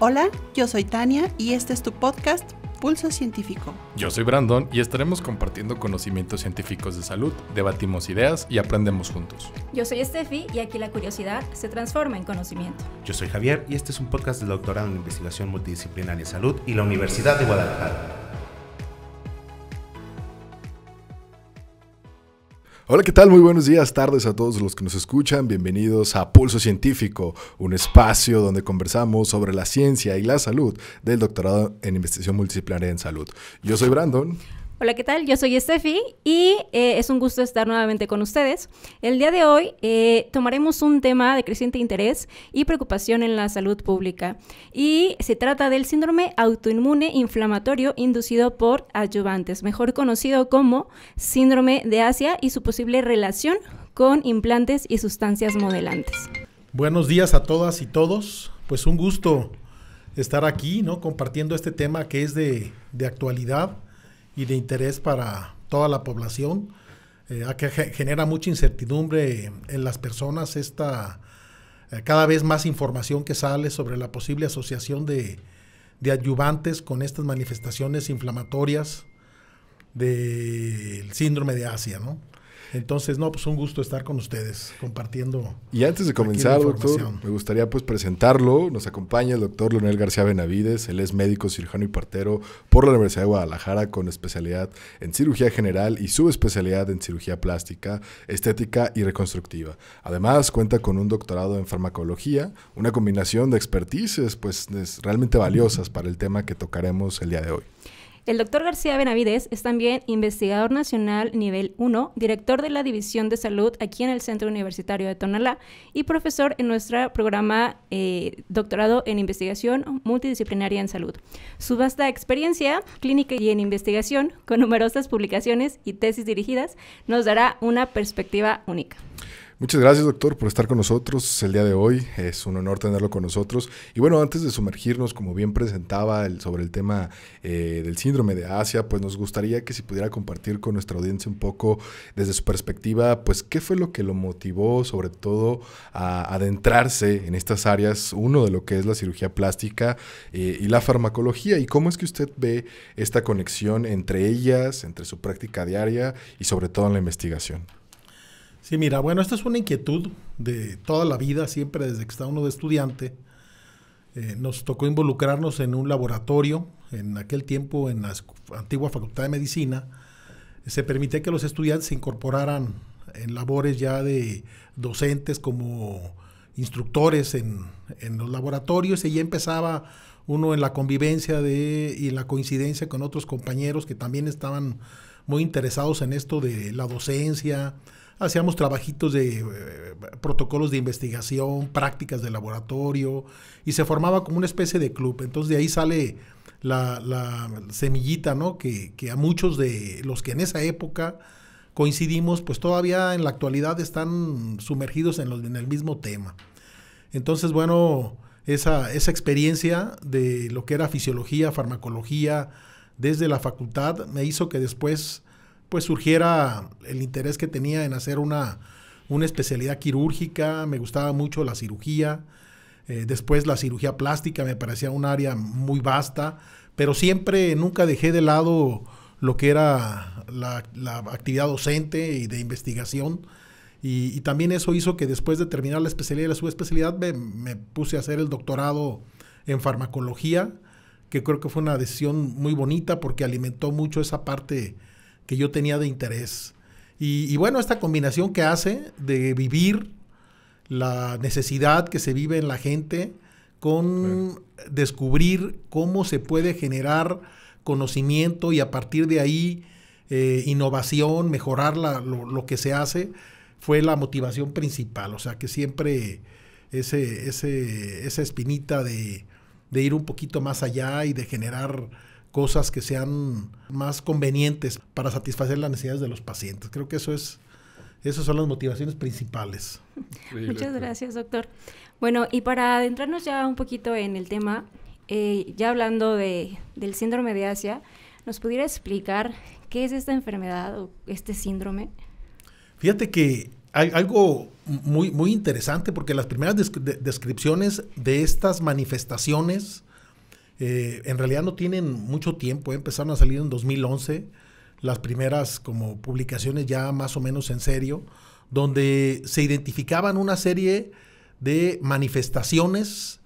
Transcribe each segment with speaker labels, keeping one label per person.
Speaker 1: Hola, yo soy Tania y este es tu podcast Pulso Científico.
Speaker 2: Yo soy Brandon y estaremos compartiendo conocimientos científicos de salud, debatimos ideas y aprendemos juntos.
Speaker 3: Yo soy Steffi y aquí la curiosidad se transforma en conocimiento.
Speaker 4: Yo soy Javier y este es un podcast del Doctorado en Investigación Multidisciplinaria en Salud y la Universidad de Guadalajara.
Speaker 2: Hola, ¿qué tal? Muy buenos días, tardes a todos los que nos escuchan. Bienvenidos a Pulso Científico, un espacio donde conversamos sobre la ciencia y la salud del Doctorado en Investigación Multidisciplinaria en Salud. Yo soy Brandon.
Speaker 3: Hola, ¿qué tal? Yo soy Steffi y es un gusto estar nuevamente con ustedes. El día de hoy tomaremos un tema de creciente interés y preocupación en la salud pública y se trata del síndrome autoinmune inflamatorio inducido por adyuvantes, mejor conocido como síndrome de Asia y su posible relación con implantes y sustancias modelantes.
Speaker 5: Buenos días a todas y todos. Pues un gusto estar aquí, ¿no? Compartiendo este tema que es de actualidad y de interés para toda la población, que genera mucha incertidumbre en las personas, cada vez más información que sale sobre la posible asociación de adyuvantes con estas manifestaciones inflamatorias del síndrome de Asia, ¿no? Entonces, pues un gusto estar con ustedes compartiendo.
Speaker 2: Y antes de comenzar, doctor, me gustaría presentarlo. Nos acompaña el doctor Leonel García Benavides. Él es médico, cirujano y partero por la Universidad de Guadalajara con especialidad en cirugía general y subespecialidad en cirugía plástica, estética y reconstructiva. Además, cuenta con un doctorado en farmacología, una combinación de expertices realmente valiosas para el tema que tocaremos el día de hoy.
Speaker 3: El doctor García Benavides es también investigador nacional nivel 1, director de la División de Salud aquí en el Centro Universitario de Tonalá y profesor en nuestro programa doctorado en investigación multidisciplinaria en salud. Su vasta experiencia clínica y en investigación, con numerosas publicaciones y tesis dirigidas, nos dará una perspectiva única.
Speaker 2: Muchas gracias, doctor, por estar con nosotros el día de hoy. Es un honor tenerlo con nosotros. Y bueno, antes de sumergirnos, como bien presentaba sobre el tema del síndrome de Asia, pues nos gustaría que si pudiera compartir con nuestra audiencia un poco desde su perspectiva, pues qué fue lo que lo motivó sobre todo a adentrarse en estas áreas, uno de lo que es la cirugía plástica y la farmacología, y cómo es que usted ve esta conexión entre ellas, entre su práctica diaria y sobre todo en la investigación.
Speaker 5: Sí, mira, bueno, esta es una inquietud de toda la vida, siempre desde que está uno de estudiante. Nos tocó involucrarnos en un laboratorio, en aquel tiempo en la antigua Facultad de Medicina. Se permitía que los estudiantes se incorporaran en labores ya de docentes como instructores en los laboratorios, y ya empezaba uno en la convivencia y en la coincidencia con otros compañeros que también estaban muy interesados en esto de la docencia. Hacíamos trabajitos de protocolos de investigación, prácticas de laboratorio, y se formaba como una especie de club. Entonces de ahí sale la semillita, ¿no? Que a muchos de los que en esa época coincidimos, pues todavía en la actualidad están sumergidos en el mismo tema. Entonces, bueno, esa experiencia de lo que era fisiología, farmacología, desde la facultad, me hizo que después pues surgiera el interés que tenía en hacer una especialidad quirúrgica. Me gustaba mucho la cirugía, después la cirugía plástica me parecía un área muy vasta, pero nunca dejé de lado lo que era la actividad docente y de investigación, y también eso hizo que después de terminar la especialidad y la subespecialidad me puse a hacer el doctorado en farmacología, que creo que fue una decisión muy bonita porque alimentó mucho esa parte que yo tenía de interés. Y bueno, esta combinación que hace de vivir la necesidad que se vive en la gente con descubrir cómo se puede generar conocimiento y a partir de ahí innovación, mejorar lo que se hace, fue la motivación principal. O sea que siempre esa espinita de ir un poquito más allá y de generar cosas que sean más convenientes para satisfacer las necesidades de los pacientes. Creo que esas son las motivaciones principales.
Speaker 3: Muchas gracias, doctor. Bueno, y para adentrarnos ya un poquito en el tema, ya hablando del síndrome de Asia, ¿nos pudiera explicar qué es esta enfermedad o este síndrome?
Speaker 5: Fíjate que hay algo muy, muy interesante, porque las primeras descripciones de estas manifestaciones en realidad no tienen mucho tiempo, empezaron a salir en 2011, las primeras como publicaciones ya más o menos en serio, donde se identificaban una serie de manifestaciones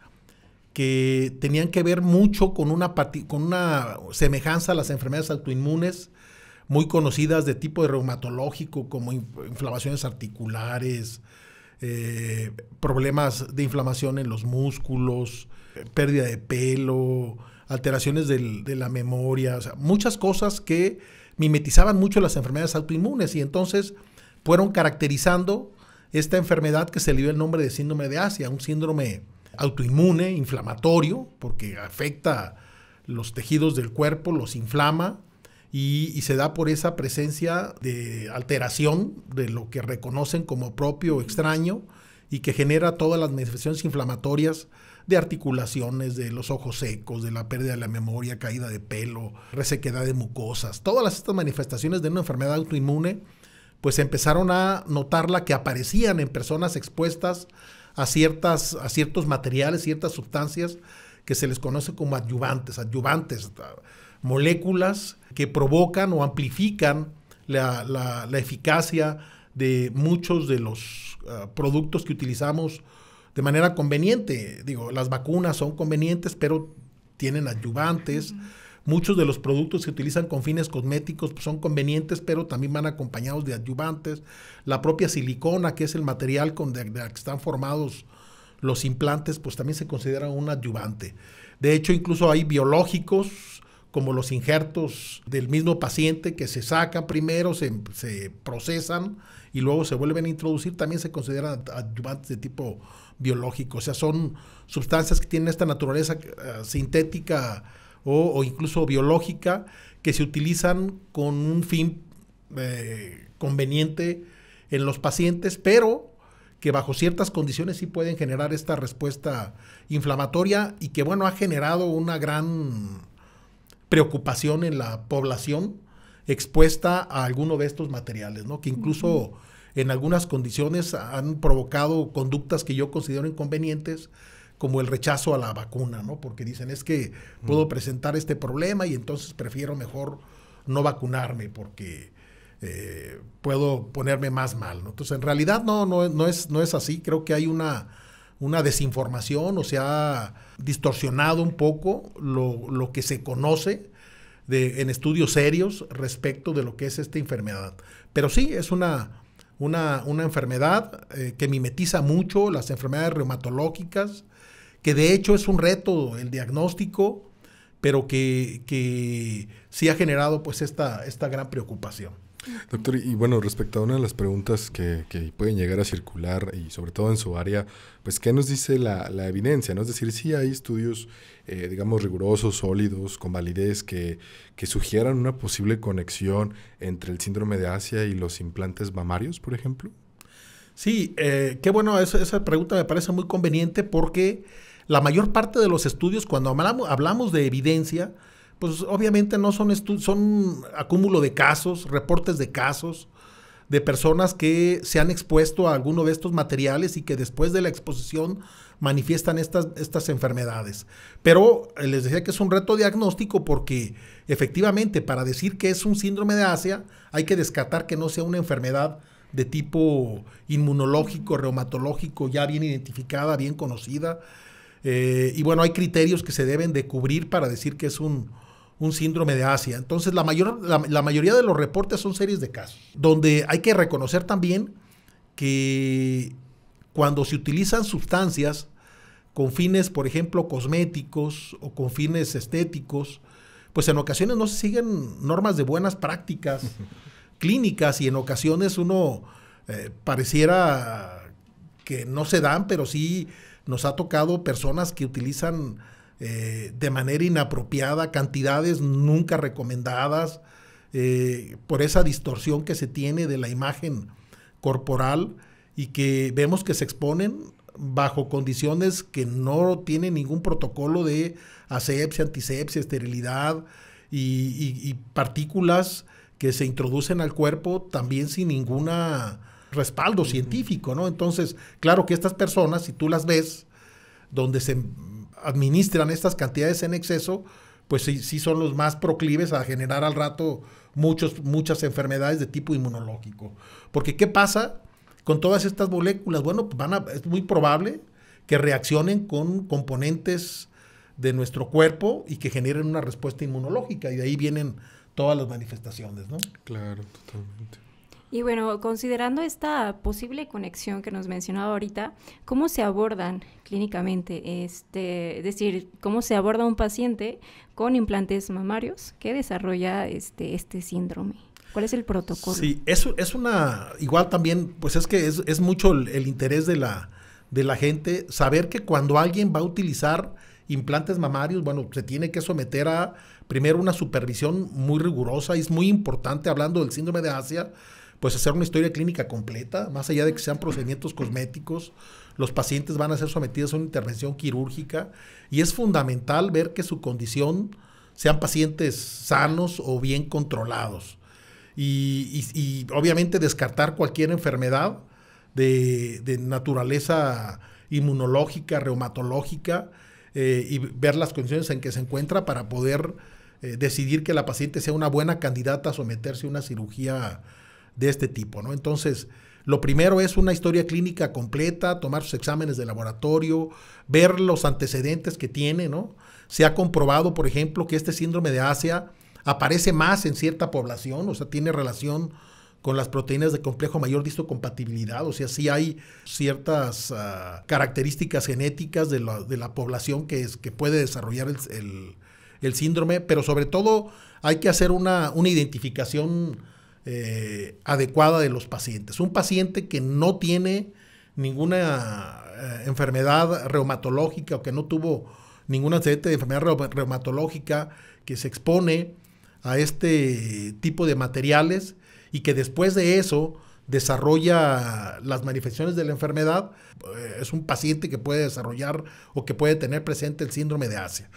Speaker 5: que tenían que ver mucho con una semejanza a las enfermedades autoinmunes muy conocidas de tipo reumatológico, como inflamaciones articulares, problemas de inflamación en los músculos, pérdida de pelo, alteraciones de la memoria, o sea, muchas cosas que mimetizaban mucho las enfermedades autoinmunes, y entonces fueron caracterizando esta enfermedad que se le dio el nombre de síndrome de Asia, un síndrome autoinmune, inflamatorio, porque afecta los tejidos del cuerpo, los inflama, y se da por esa presencia de alteración de lo que reconocen como propio o extraño, y que genera todas las manifestaciones inflamatorias de articulaciones, de los ojos secos, de la pérdida de la memoria, caída de pelo, resequedad de mucosas. Todas estas manifestaciones de una enfermedad autoinmune, pues empezaron a notarla que aparecían en personas expuestas a ciertos materiales, ciertas sustancias que se les conoce como adyuvantes, moléculas que provocan o amplifican la eficacia de muchos de los productos que utilizamos de manera conveniente. Digo, las vacunas son convenientes, pero tienen adyuvantes. Muchos de los productos que utilizan con fines cosméticos pues, son convenientes, pero también van acompañados de adyuvantes. La propia silicona, que es el material de la que están formados los implantes, pues también se considera un adyuvante. De hecho, incluso hay biológicos, como los injertos del mismo paciente, que se sacan primero, se procesan y luego se vuelven a introducir, también se consideran adyuvantes de tipo biológico. O sea, son sustancias que tienen esta naturaleza sintética o incluso biológica, que se utilizan con un fin conveniente en los pacientes, pero que bajo ciertas condiciones sí pueden generar esta respuesta inflamatoria, y que, bueno, ha generado una gran preocupación en la población expuesta a alguno de estos materiales, ¿no? Que incluso en algunas condiciones han provocado conductas que yo considero inconvenientes, como el rechazo a la vacuna, ¿no? Porque dicen, es que puedo presentar este problema y entonces prefiero mejor no vacunarme porque puedo ponerme más mal, ¿no? Entonces, en realidad no es así. Creo que hay una desinformación, o se ha distorsionado un poco lo que se conoce en estudios serios respecto de lo que es esta enfermedad. Pero sí, es una enfermedad que mimetiza mucho las enfermedades reumatológicas, que de hecho es un reto el diagnóstico, pero que sí ha generado pues esta gran preocupación.
Speaker 2: Doctor, y bueno, respecto a una de las preguntas que pueden llegar a circular, y sobre todo en su área, pues ¿qué nos dice la evidencia, ¿no? Es decir, sí hay estudios, digamos, rigurosos, sólidos, con validez, que sugieran una posible conexión entre el síndrome de Asia y los implantes mamarios, por ejemplo.
Speaker 5: Sí, qué bueno, esa pregunta me parece muy conveniente, porque la mayor parte de los estudios, cuando hablamos de evidencia, pues obviamente no son acúmulo de casos, reportes de casos, de personas que se han expuesto a alguno de estos materiales y que después de la exposición manifiestan estas enfermedades. Pero les decía que es un reto diagnóstico, porque efectivamente para decir que es un síndrome de Asia hay que descartar que no sea una enfermedad de tipo inmunológico, reumatológico, ya bien identificada, bien conocida. Y bueno, hay criterios que se deben de cubrir para decir que es un síndrome de Asia. Entonces, la mayoría de los reportes son series de casos, donde hay que reconocer también que cuando se utilizan sustancias con fines, por ejemplo, cosméticos o con fines estéticos, pues en ocasiones no se siguen normas de buenas prácticas clínicas, y en ocasiones uno pareciera que no se dan, pero sí nos ha tocado personas que utilizan de manera inapropiada cantidades nunca recomendadas, por esa distorsión que se tiene de la imagen corporal, y que vemos que se exponen bajo condiciones que no tienen ningún protocolo de asepsia, antisepsia, esterilidad, y partículas que se introducen al cuerpo también sin ningún respaldo científico, ¿no? Entonces, claro que estas personas, si tú las ves, donde se administran estas cantidades en exceso, pues sí son los más proclives a generar al rato muchas enfermedades de tipo inmunológico. Porque ¿qué pasa con todas estas moléculas? Bueno, es muy probable que reaccionen con componentes de nuestro cuerpo y que generen una respuesta inmunológica, y de ahí vienen todas las manifestaciones, ¿no?
Speaker 2: Claro, totalmente.
Speaker 3: Y bueno, considerando esta posible conexión que nos mencionaba ahorita, ¿cómo se abordan clínicamente? Es decir, ¿cómo se aborda un paciente con implantes mamarios que desarrolla este síndrome? ¿Cuál es el protocolo?
Speaker 5: Sí, eso es igual también, pues es que es mucho el interés de la gente saber que cuando alguien va a utilizar implantes mamarios, bueno, se tiene que someter a primero una supervisión muy rigurosa, y es muy importante, hablando del síndrome de Asia, pues hacer una historia clínica completa, más allá de que sean procedimientos cosméticos. Los pacientes van a ser sometidos a una intervención quirúrgica, y es fundamental ver que su condición sean pacientes sanos o bien controlados. Y obviamente descartar cualquier enfermedad de naturaleza inmunológica, reumatológica, y ver las condiciones en que se encuentra para poder decidir que la paciente sea una buena candidata a someterse a una cirugía de este tipo, ¿no? Entonces, lo primero es una historia clínica completa, tomar sus exámenes de laboratorio, ver los antecedentes que tiene, ¿no? Se ha comprobado, por ejemplo, que este síndrome de Asia aparece más en cierta población, o sea, tiene relación con las proteínas de complejo mayor de histocompatibilidad, o sea, sí hay ciertas características genéticas de la población que puede desarrollar el síndrome, pero sobre todo hay que hacer una identificación adecuada de los pacientes. Un paciente que no tiene ninguna enfermedad reumatológica o que no tuvo ningún antecedente de enfermedad reumatológica, que se expone a este tipo de materiales y que después de eso desarrolla las manifestaciones de la enfermedad, es un paciente que puede desarrollar o que puede tener presente el síndrome de Asia.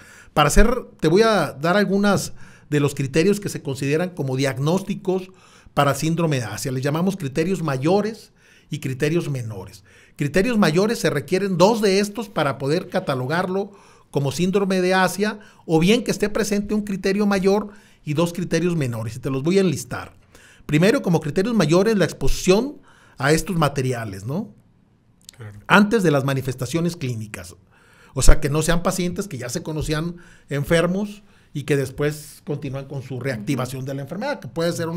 Speaker 5: Te voy a dar algunas de los criterios que se consideran como diagnósticos para síndrome de Asia. Les llamamos criterios mayores y criterios menores. Criterios mayores, se requieren 2 de estos para poder catalogarlo como síndrome de Asia, o bien que esté presente un criterio mayor y 2 criterios menores, y te los voy a enlistar. Primero, como criterios mayores, la exposición a estos materiales, ¿no? Claro. Antes de las manifestaciones clínicas. O sea, que no sean pacientes que ya se conocían enfermos y que después continúan con su reactivación de la enfermedad, que puede ser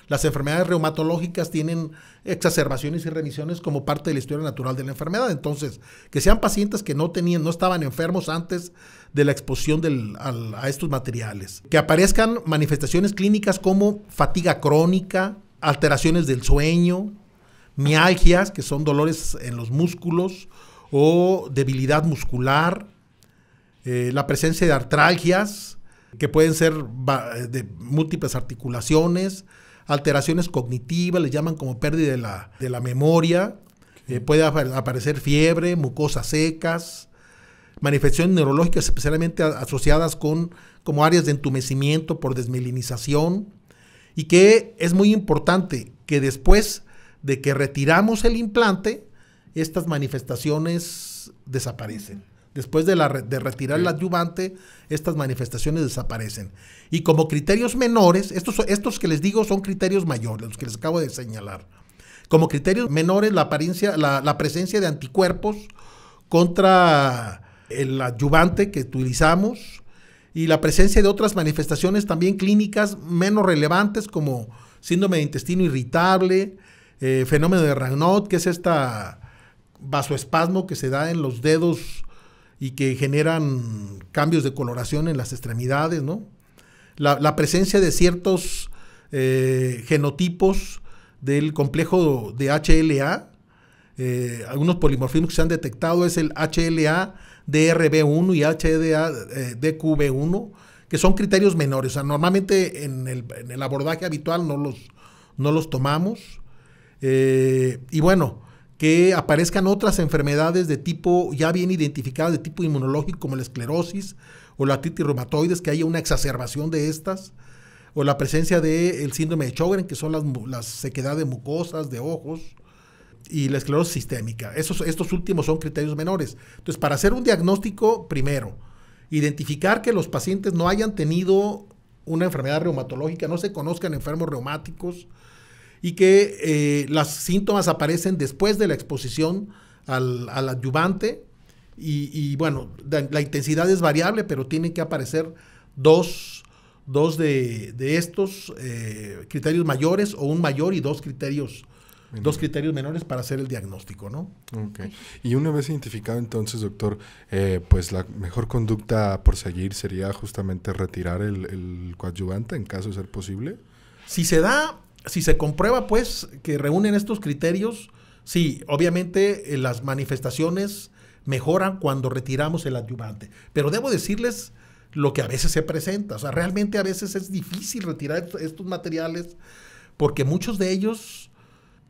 Speaker 5: las enfermedades reumatológicas tienen exacerbaciones y remisiones como parte de la historia natural de la enfermedad. Entonces, que sean pacientes que no estaban enfermos antes de la exposición a estos materiales. Que aparezcan manifestaciones clínicas como fatiga crónica, alteraciones del sueño, mialgias, que son dolores en los músculos, o debilidad muscular, la presencia de artralgias, que pueden ser de múltiples articulaciones, alteraciones cognitivas, les llaman como pérdida de la memoria, puede aparecer fiebre, mucosas secas, manifestaciones neurológicas especialmente asociadas como áreas de entumecimiento por desmielinización, y que es muy importante que después de que retiramos el implante, estas manifestaciones desaparecen. Después de retirar el adyuvante, estas manifestaciones desaparecen. Y como criterios menores, estos que les digo son criterios mayores, los que les acabo de señalar. Como criterios menores, la presencia de anticuerpos contra el adyuvante que utilizamos, y la presencia de otras manifestaciones también clínicas menos relevantes, como síndrome de intestino irritable, fenómeno de Raynaud, que es esta vasoespasmo que se da en los dedos y que generan cambios de coloración en las extremidades, ¿no? La presencia de ciertos genotipos del complejo de HLA, algunos polimorfismos que se han detectado es el HLA-DRB1 y HLA-DQB1, que son criterios menores. O sea, normalmente en el abordaje habitual no los tomamos. Y bueno, que aparezcan otras enfermedades de tipo ya bien identificadas, de tipo inmunológico, como la esclerosis o la artritis reumatoides, que haya una exacerbación de estas, o la presencia del síndrome de Sjögren, que son las sequedad de mucosas, de ojos, y la esclerosis sistémica. Estos últimos son criterios menores. Entonces, para hacer un diagnóstico, primero, identificar que los pacientes no hayan tenido una enfermedad reumatológica, no se conozcan enfermos reumáticos y que los síntomas aparecen después de la exposición al adyuvante y bueno, la intensidad es variable, pero tienen que aparecer dos de estos criterios mayores o un mayor y dos criterios menores para hacer el diagnóstico, ¿no?
Speaker 2: Okay. Y una vez identificado entonces, doctor, pues la mejor conducta por seguir sería justamente retirar el coadyuvante en caso de ser posible.
Speaker 5: Si se comprueba pues que reúnen estos criterios, sí, obviamente las manifestaciones mejoran cuando retiramos el adyuvante. Pero debo decirles lo que a veces se presenta. O sea, realmente a veces es difícil retirar estos materiales porque muchos de ellos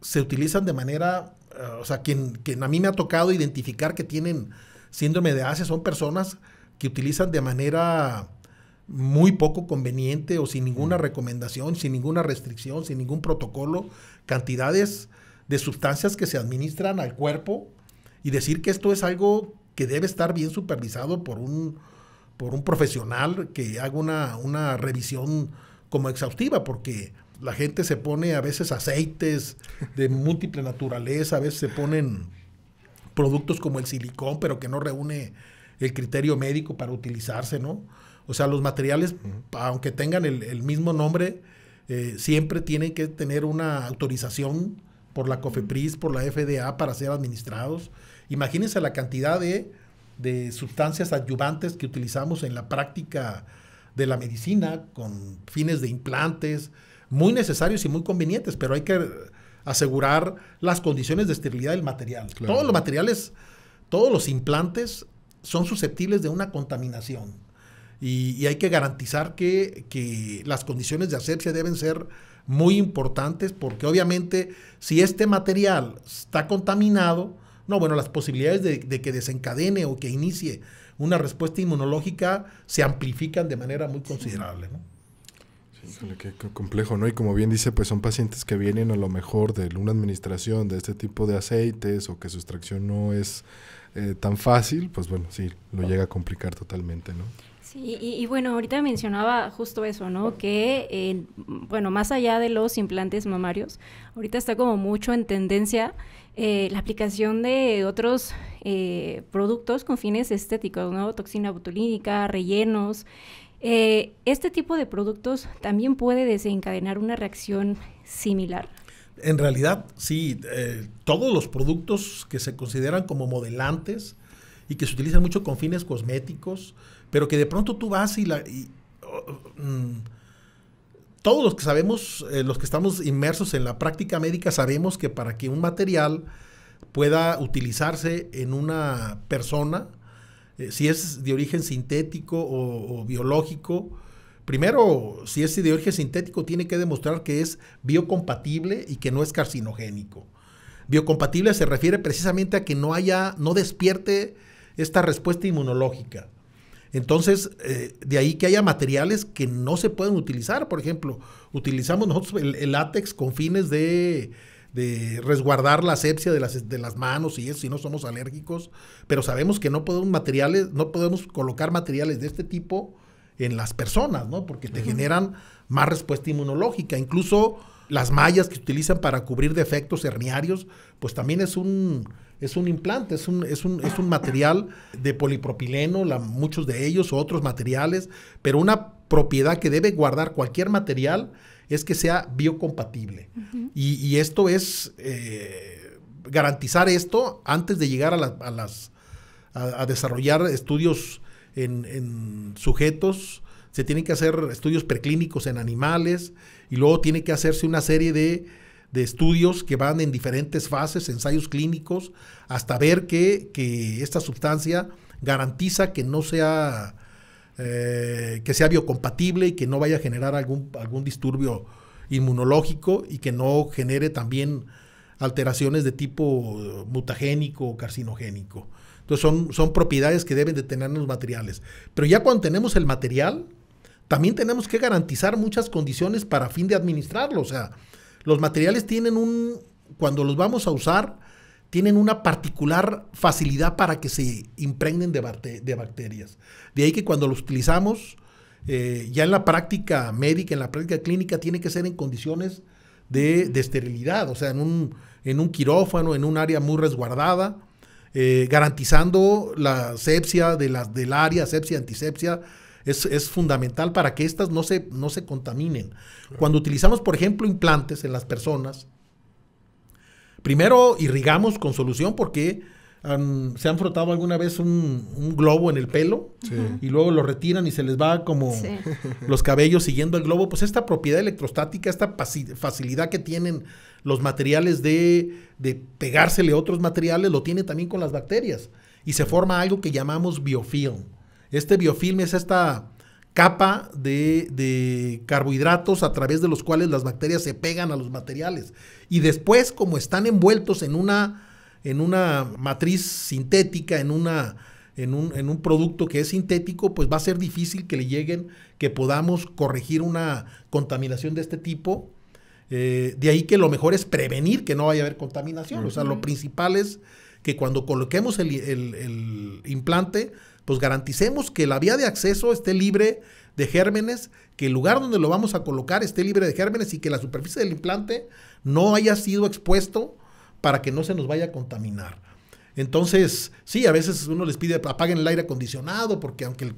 Speaker 5: se utilizan de manera, o sea, quien a mí me ha tocado identificar que tienen síndrome de Asia son personas que utilizan de manera muy poco conveniente o sin ninguna recomendación, sin ninguna restricción, sin ningún protocolo, cantidades de sustancias que se administran al cuerpo y decir que esto es algo que debe estar bien supervisado por un profesional que haga una revisión como exhaustiva, porque la gente se pone a veces aceites de múltiple naturaleza, a veces se ponen productos como el silicón, pero que no reúne el criterio médico para utilizarse, ¿no? O sea, los materiales, aunque tengan el mismo nombre, siempre tienen que tener una autorización por la COFEPRIS, por la FDA para ser administrados. Imagínense la cantidad de sustancias adyuvantes que utilizamos en la práctica de la medicina con fines de implantes, muy necesarios y muy convenientes, pero hay que asegurar las condiciones de esterilidad del material. Claro. Todos los materiales, todos los implantes son susceptibles de una contaminación y hay que garantizar que las condiciones de asepsia deben ser muy importantes porque obviamente si este material está contaminado, las posibilidades de que desencadene o que inicie una respuesta inmunológica se amplifican de manera muy considerable, ¿no?
Speaker 2: Sí, qué complejo, ¿no? Y como bien dice, pues son pacientes que vienen a lo mejor de una administración de este tipo de aceites o que su extracción no es tan fácil, pues bueno, sí, lo llega a complicar totalmente, ¿no?
Speaker 3: Sí, y bueno, ahorita mencionaba justo eso, ¿no? Que, más allá de los implantes mamarios, ahorita está como mucho en tendencia la aplicación de otros productos con fines estéticos, ¿no? Toxina botulínica, rellenos. ¿Este tipo de productos también puede desencadenar una reacción similar?
Speaker 5: En realidad, sí. Todos los productos que se consideran como modelantes y que se utilizan mucho con fines cosméticos, pero que de pronto tú vas todos los que sabemos, los que estamos inmersos en la práctica médica, sabemos que para que un material pueda utilizarse en una persona, si es de origen sintético o biológico, primero, si es de origen sintético, tiene que demostrar que es biocompatible y que no es carcinogénico. Biocompatible se refiere precisamente a que no despierte esta respuesta inmunológica. Entonces, de ahí que haya materiales que no se pueden utilizar. Por ejemplo, utilizamos nosotros el látex con fines de resguardar la asepsia de las manos y eso, si no somos alérgicos, pero sabemos que no podemos colocar materiales de este tipo en las personas, ¿no? Porque te generan más respuesta inmunológica. Incluso las mallas que se utilizan para cubrir defectos herniarios, pues también es un implante, es un material de polipropileno, muchos de ellos, o otros materiales, pero una propiedad que debe guardar cualquier material es que sea biocompatible. Y esto es garantizar esto antes de llegar a desarrollar estudios en sujetos. Se tienen que hacer estudios preclínicos en animales y luego tiene que hacerse una serie de estudios que van en diferentes fases, ensayos clínicos, hasta ver que esta sustancia garantiza que no sea que sea biocompatible y que no vaya a generar algún disturbio inmunológico y que no genere también alteraciones de tipo mutagénico o carcinogénico. Entonces son propiedades que deben de tener los materiales. Pero ya cuando tenemos el material, también tenemos que garantizar muchas condiciones para fin de administrarlo. O sea, los materiales tienen cuando los vamos a usar, tienen una particular facilidad para que se impregnen de bacterias. De ahí que cuando los utilizamos, ya en la práctica médica, en la práctica clínica, tiene que ser en condiciones de esterilidad, o sea, en un quirófano, en un área muy resguardada, garantizando la asepsia del área, asepsia, antisepsia, es fundamental para que estas no se contaminen. Claro. Cuando utilizamos, por ejemplo, implantes en las personas, primero irrigamos con solución porque se han frotado alguna vez un globo en el pelo, sí, y luego lo retiran y se les va como sí, los cabellos siguiendo el globo. Pues esta propiedad electrostática, esta facilidad que tienen los materiales de pegársele a otros materiales, lo tiene también con las bacterias. Y se forma algo que llamamos biofilm. Este biofilm es esta capa de carbohidratos a través de los cuales las bacterias se pegan a los materiales. Y después, como están envueltos en una matriz sintética, en un producto que es sintético, pues va a ser difícil que podamos corregir una contaminación de este tipo. De ahí que lo mejor es prevenir que no vaya a haber contaminación. O sea, lo principal es que cuando coloquemos el implante, pues garanticemos que la vía de acceso esté libre de gérmenes, que el lugar donde lo vamos a colocar esté libre de gérmenes y que la superficie del implante no haya sido expuesto para que no se nos vaya a contaminar. Entonces, sí, a veces uno les pide apaguen el aire acondicionado, porque aunque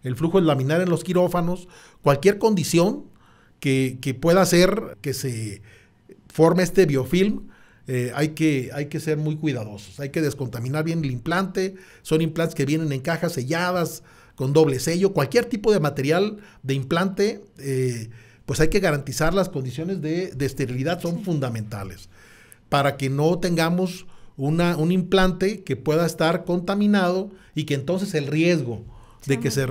Speaker 5: el flujo es laminar en los quirófanos, cualquier condición que pueda hacer que se forme este biofilm, hay que ser muy cuidadosos, hay que descontaminar bien el implante. Son implantes que vienen en cajas selladas, con doble sello, cualquier tipo de material de implante, pues hay que garantizar las condiciones de esterilidad, son fundamentales, para que no tengamos un implante que pueda estar contaminado y que entonces el riesgo de que se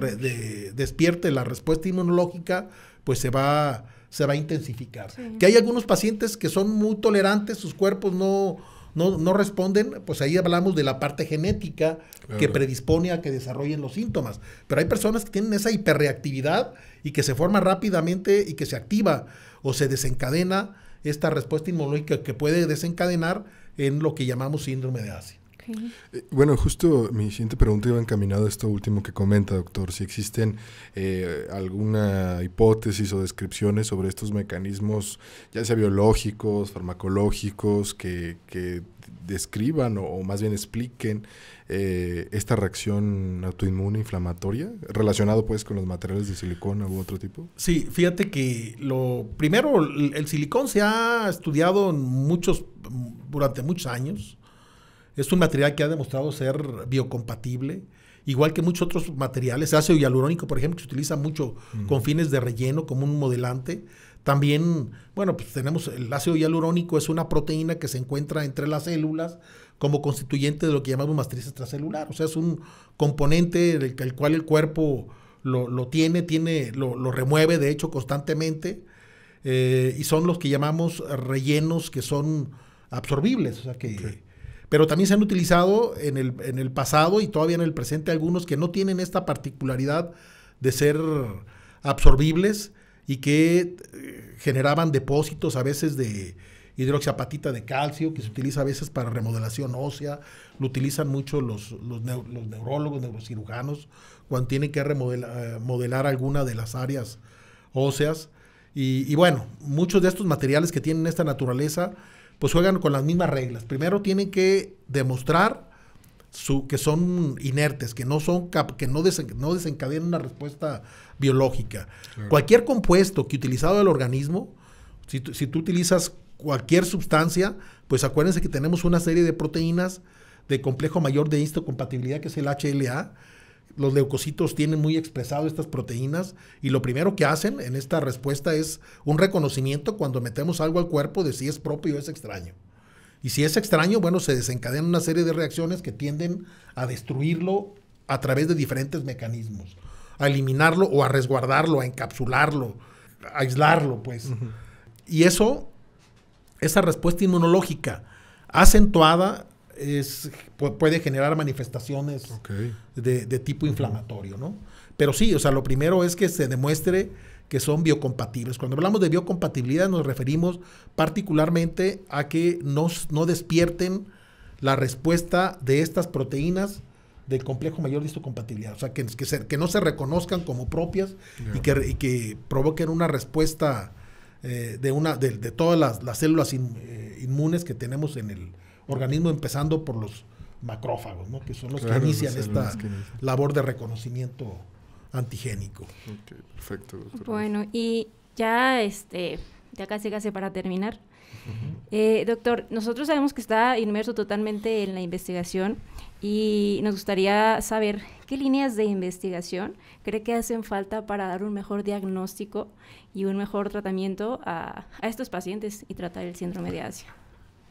Speaker 5: despierte la respuesta inmunológica, pues se va a intensificar. Sí. Que hay algunos pacientes que son muy tolerantes, sus cuerpos no responden, pues ahí hablamos de la parte genética, claro, que predispone a que desarrollen los síntomas. Pero hay personas que tienen esa hiperreactividad y que se forma rápidamente y que se activa o se desencadena esta respuesta inmunológica que puede desencadenar en lo que llamamos síndrome de Asia.
Speaker 2: Okay. Bueno, justo mi siguiente pregunta iba encaminada a esto último que comenta, doctor. Si existen alguna hipótesis o descripciones sobre estos mecanismos, ya sea biológicos, farmacológicos, que describan o más bien expliquen esta reacción autoinmune inflamatoria, relacionado pues con los materiales de silicona u otro tipo.
Speaker 5: Sí, fíjate que primero el silicón se ha estudiado durante muchos años. Es un material que ha demostrado ser biocompatible, igual que muchos otros materiales. El ácido hialurónico, por ejemplo, que se utiliza mucho con fines de relleno, como un modelante. También, bueno, pues tenemos el ácido hialurónico, es una proteína que se encuentra entre las células como constituyente de lo que llamamos matriz extracelular. O sea, es un componente el cual el cuerpo lo remueve, de hecho, constantemente. Y son los que llamamos rellenos que son absorbibles, o sea que... Okay. Pero también se han utilizado en el pasado y todavía en el presente algunos que no tienen esta particularidad de ser absorbibles y que generaban depósitos a veces de hidroxiapatita de calcio, que se utiliza a veces para remodelación ósea. Lo utilizan mucho los neurólogos, neurocirujanos, cuando tienen que modelar alguna de las áreas óseas. Y bueno, muchos de estos materiales que tienen esta naturaleza pues juegan con las mismas reglas. Primero tienen que demostrar que son inertes, que no desencadenan una respuesta biológica. Claro. Cualquier compuesto que utilizado del organismo, si tú utilizas cualquier sustancia, pues acuérdense que tenemos una serie de proteínas de complejo mayor de histocompatibilidad, que es el HLA. Los leucocitos tienen muy expresado estas proteínas y lo primero que hacen en esta respuesta es un reconocimiento cuando metemos algo al cuerpo de si es propio o es extraño. Y si es extraño, bueno, se desencadenan una serie de reacciones que tienden a destruirlo a través de diferentes mecanismos, a eliminarlo o a resguardarlo, a encapsularlo, a aislarlo, pues. Uh-huh. Y esa respuesta inmunológica acentuada puede generar manifestaciones de tipo inflamatorio, ¿no? Pero sí, o sea, lo primero es que se demuestre que son biocompatibles. Cuando hablamos de biocompatibilidad nos referimos particularmente a que no despierten la respuesta de estas proteínas del complejo mayor de histocompatibilidad. O sea, que no se reconozcan como propias y que provoquen una respuesta de todas las células inmunes que tenemos en el organismo, empezando por los macrófagos, ¿no? Que son los que inician esta labor de reconocimiento antigénico.
Speaker 2: Okay, perfecto, doctor.
Speaker 3: Bueno, y ya casi para terminar. Doctor, nosotros sabemos que está inmerso totalmente en la investigación y nos gustaría saber qué líneas de investigación cree que hacen falta para dar un mejor diagnóstico y un mejor tratamiento a estos pacientes y tratar el síndrome de Asia.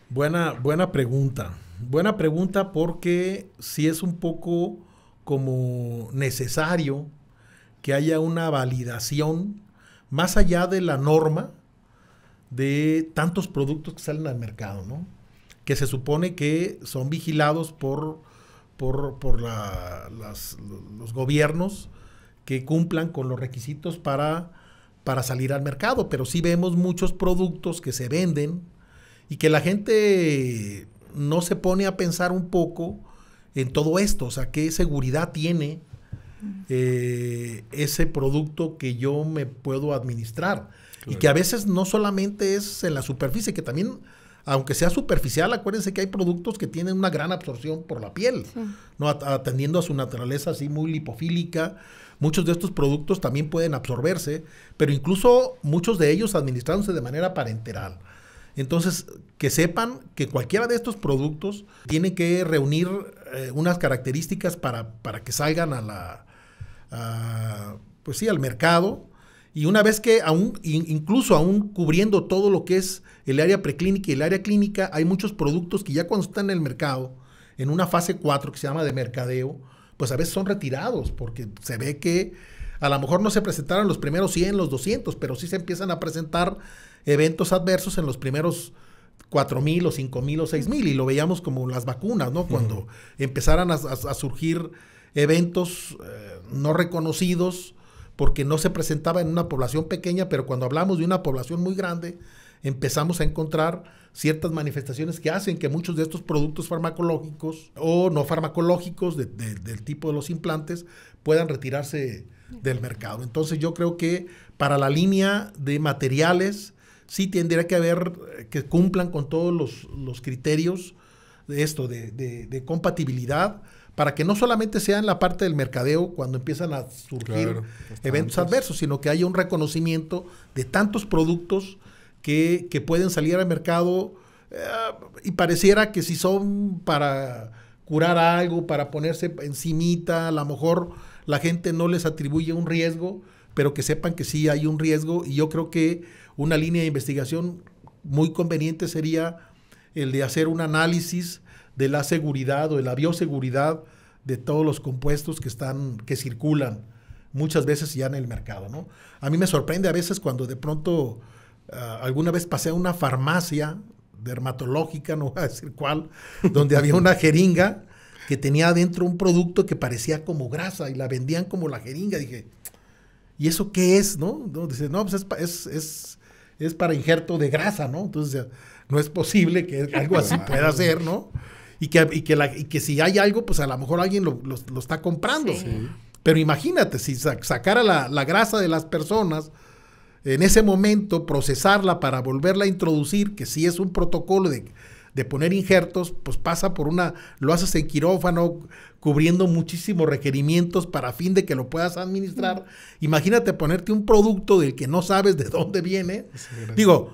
Speaker 5: Buena pregunta. Buena pregunta, porque sí es un poco como necesario que haya una validación más allá de la norma de tantos productos que salen al mercado, ¿no? Que se supone que son vigilados por los gobiernos que cumplan con los requisitos para salir al mercado, pero sí vemos muchos productos que se venden y que la gente no se pone a pensar un poco en todo esto, o sea, qué seguridad tiene ese producto que yo me puedo administrar. Claro. Y que a veces no solamente es en la superficie, que también, aunque sea superficial, acuérdense que hay productos que tienen una gran absorción por la piel, sí, ¿no? Atendiendo a su naturaleza así muy lipofílica. Muchos de estos productos también pueden absorberse, pero incluso muchos de ellos administrándose de manera parenteral. Entonces, que sepan que cualquiera de estos productos tiene que reunir unas características para que salgan pues sí, al mercado. Y una vez que incluso aún cubriendo todo lo que es el área preclínica y el área clínica, hay muchos productos que ya cuando están en el mercado, en una fase 4 que se llama de mercadeo, pues a veces son retirados, porque se ve que a lo mejor no se presentaron los primeros 100, los 200, pero sí se empiezan a presentar eventos adversos en los primeros 4,000 o 5,000 o 6,000, y lo veíamos como las vacunas, ¿no? Cuando empezaran a surgir eventos no reconocidos, porque no se presentaba en una población pequeña, pero cuando hablamos de una población muy grande, empezamos a encontrar ciertas manifestaciones que hacen que muchos de estos productos farmacológicos o no farmacológicos del tipo de los implantes puedan retirarse del mercado. Entonces yo creo que para la línea de materiales sí tendría que haber que cumplan con todos los criterios de esto, de compatibilidad, para que no solamente sea en la parte del mercadeo cuando empiezan a surgir eventos adversos, sino que haya un reconocimiento de tantos productos que pueden salir al mercado y pareciera que si son para curar algo, para ponerse encimita, a lo mejor la gente no les atribuye un riesgo, pero que sepan que sí hay un riesgo. Y yo creo que una línea de investigación muy conveniente sería el de hacer un análisis de la seguridad o de la bioseguridad de todos los compuestos que circulan muchas veces ya en el mercado, ¿no? A mí me sorprende a veces cuando de pronto alguna vez pasé a una farmacia dermatológica, no voy a decir cuál, donde había una jeringa que tenía adentro un producto que parecía como grasa y la vendían como la jeringa. Dije, ¿y eso qué es, no? Dice, no, pues es para injerto de grasa, ¿no? Entonces, no es posible que algo así pueda ser, ¿no? Y que si hay algo, pues a lo mejor alguien lo está comprando. Sí. Pero imagínate, si sacara la grasa de las personas, en ese momento procesarla para volverla a introducir, que sí es un protocolo de poner injertos, pues pasa por lo haces en quirófano, cubriendo muchísimos requerimientos para fin de que lo puedas administrar. Imagínate ponerte un producto del que no sabes de dónde viene. Sí, digo,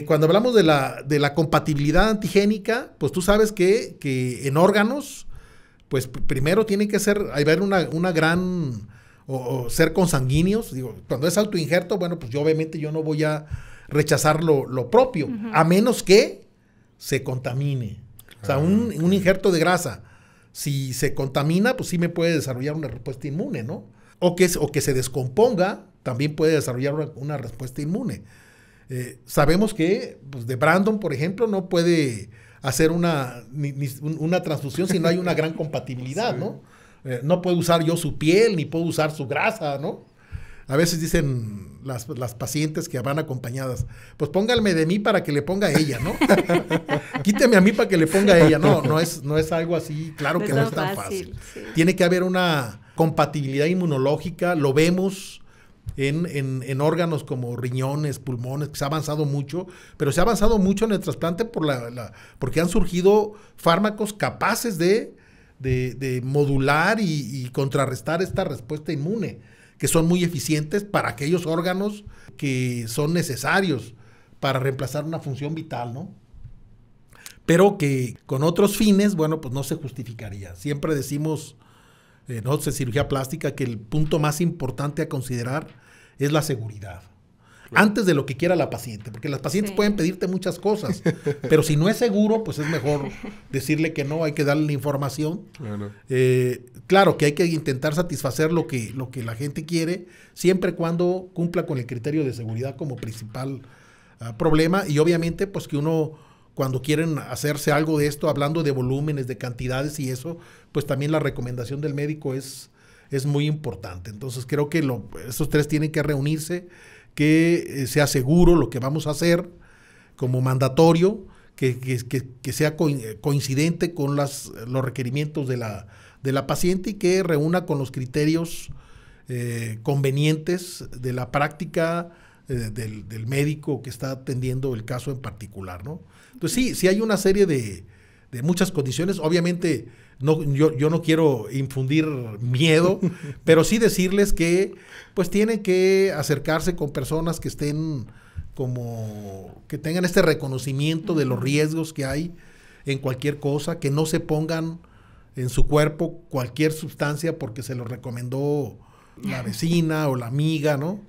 Speaker 5: cuando hablamos de la compatibilidad antigénica, pues tú sabes que en órganos, pues primero tiene que haber una gran, o ser consanguíneos. Digo, cuando es autoinjerto, bueno, pues yo obviamente yo no voy a rechazar lo propio, a menos que se contamine. O sea, un injerto de grasa, si se contamina, pues sí me puede desarrollar una respuesta inmune, ¿no? O que se descomponga, también puede desarrollar una respuesta inmune. Sabemos que pues de Brandon, por ejemplo, no puede hacer una transfusión si no hay una gran compatibilidad, sí, ¿no? No puedo usar yo su piel, ni puedo usar su grasa, ¿no? A veces dicen las pacientes que van acompañadas, pues pónganme de mí para que le ponga a ella, ¿no? Quíteme a mí para que le ponga a ella. No es algo así, claro que no es tan fácil.
Speaker 3: Sí.
Speaker 5: Tiene que haber una compatibilidad inmunológica, lo vemos en órganos como riñones, pulmones, que se ha avanzado mucho, pero se ha avanzado mucho en el trasplante porque han surgido fármacos capaces de modular y contrarrestar esta respuesta inmune, que son muy eficientes para aquellos órganos que son necesarios para reemplazar una función vital, ¿no? Pero que con otros fines, bueno, pues no se justificaría. Siempre decimos, nosotros en cirugía plástica, que el punto más importante a considerar es la seguridad. Antes de lo que quiera la paciente, porque las pacientes pueden pedirte muchas cosas, pero si no es seguro, pues es mejor decirle que no, hay que darle la información. Claro que hay que intentar satisfacer lo que la gente quiere, siempre y cuando cumpla con el criterio de seguridad como principal problema, y obviamente pues que uno, cuando quieren hacerse algo de esto, hablando de volúmenes, de cantidades y eso, pues también la recomendación del médico es muy importante. Entonces creo que esos tres tienen que reunirse, que sea seguro lo que vamos a hacer como mandatorio, que sea coincidente con los requerimientos de la paciente y que reúna con los criterios convenientes de la práctica del médico que está atendiendo el caso en particular, ¿no? Entonces sí hay una serie de muchas condiciones. Obviamente yo no quiero infundir miedo, pero sí decirles que pues tienen que acercarse con personas que estén que tengan este reconocimiento de los riesgos que hay en cualquier cosa, que no se pongan en su cuerpo cualquier sustancia porque se lo recomendó la vecina o la amiga, ¿no?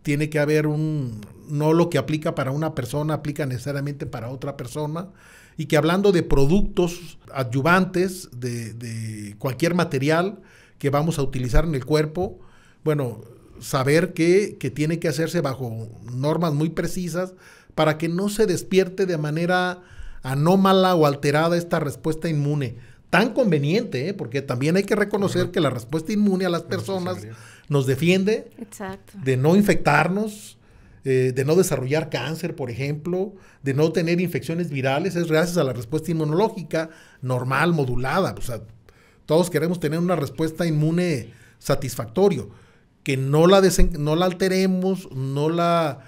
Speaker 5: Tiene que haber no lo que aplica para una persona aplica necesariamente para otra persona, y que hablando de productos adyuvantes, de cualquier material que vamos a utilizar en el cuerpo, bueno, saber que tiene que hacerse bajo normas muy precisas para que no se despierte de manera anómala o alterada esta respuesta inmune. Tan conveniente, porque también hay que reconocer que la respuesta inmune a las personas nos defiende de no infectarnos, de no desarrollar cáncer, por ejemplo, de no tener infecciones virales, es gracias a la respuesta inmunológica normal, modulada. O sea, todos queremos tener una respuesta inmune satisfactorio, que no la alteremos, no la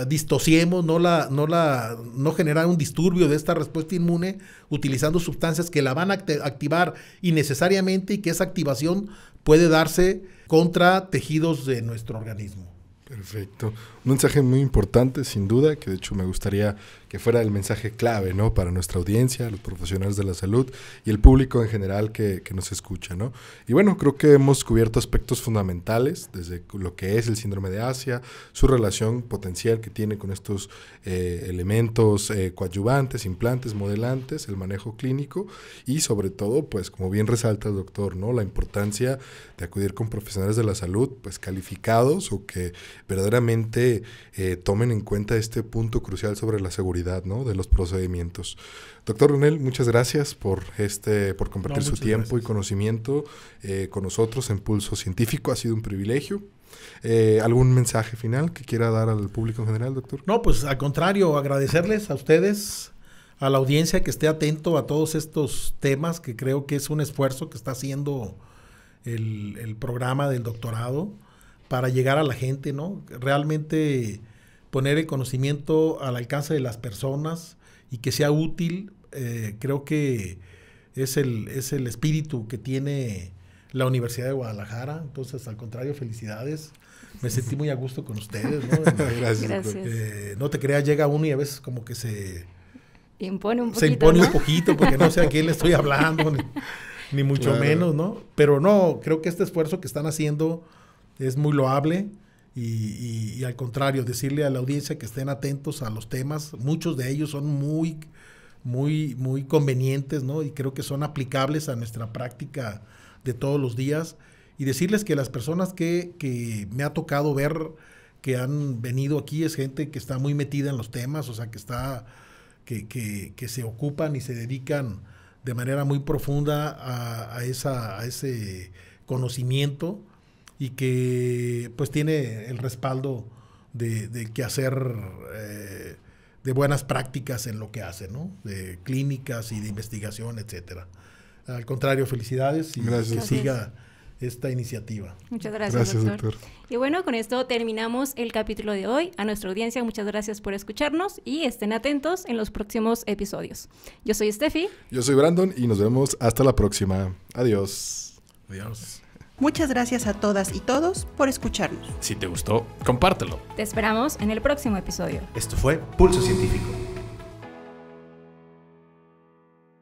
Speaker 5: distociemos, no generar un disturbio de esta respuesta inmune utilizando sustancias que la van a activar innecesariamente, y que esa activación puede darse contra tejidos de nuestro organismo.
Speaker 2: Perfecto. Un mensaje muy importante, sin duda, que de hecho me gustaría que fuera el mensaje clave, ¿no? Para nuestra audiencia, los profesionales de la salud y el público en general que nos escucha, ¿no? Y bueno, creo que hemos cubierto aspectos fundamentales, desde lo que es el síndrome de Asia, su relación potencial que tiene con estos elementos coadyuvantes, implantes, modelantes, el manejo clínico y sobre todo, pues como bien resalta el doctor, ¿no? La importancia de acudir con profesionales de la salud, pues calificados o que verdaderamente tomen en cuenta este punto crucial sobre la seguridad, ¿no? De los procedimientos. Doctor Leonel, muchas gracias por compartir su tiempo y conocimiento con nosotros en Pulso Científico. Ha sido un privilegio. ¿Algún mensaje final que quiera dar al público en general, doctor?
Speaker 5: No, pues al contrario, agradecerles a ustedes, a la audiencia, que esté atento a todos estos temas, que creo que es un esfuerzo que está haciendo el programa del doctorado para llegar a la gente, ¿no? Realmente poner el conocimiento al alcance de las personas y que sea útil, creo que es el espíritu que tiene la Universidad de Guadalajara. Entonces, al contrario, felicidades. Me sentí muy a gusto con ustedes, ¿no?
Speaker 3: Gracias.
Speaker 5: No te creas, llega uno y a veces como que se
Speaker 3: impone un poquito.
Speaker 5: Se impone, ¿no? Un poquito, porque no sé a quién le estoy hablando, ni mucho menos, ¿no? Pero no, creo que este esfuerzo que están haciendo es muy loable y al contrario, decirle a la audiencia que estén atentos a los temas. Muchos de ellos son muy, muy, muy convenientes, ¿no? Y creo que son aplicables a nuestra práctica de todos los días. Y decirles que las personas que me ha tocado ver que han venido aquí es gente que está muy metida en los temas, o sea, que se ocupan y se dedican de manera muy profunda a ese conocimiento, y que pues tiene el respaldo de quehacer de buenas prácticas en lo que hace, ¿no? De clínicas y de investigación, etcétera. Al contrario, felicidades y
Speaker 2: Gracias.
Speaker 5: que siga esta iniciativa.
Speaker 3: Muchas gracias, doctor. Y bueno, con esto terminamos el capítulo de hoy. A nuestra audiencia, muchas gracias por escucharnos y estén atentos en los próximos episodios. Yo soy Steffi.
Speaker 2: Yo soy Brandon y nos vemos hasta la próxima. Adiós.
Speaker 5: Adiós.
Speaker 1: Muchas gracias a todas y todos por escucharnos.
Speaker 6: Si te gustó, compártelo.
Speaker 3: Te esperamos en el próximo episodio.
Speaker 4: Esto fue Pulso Científico.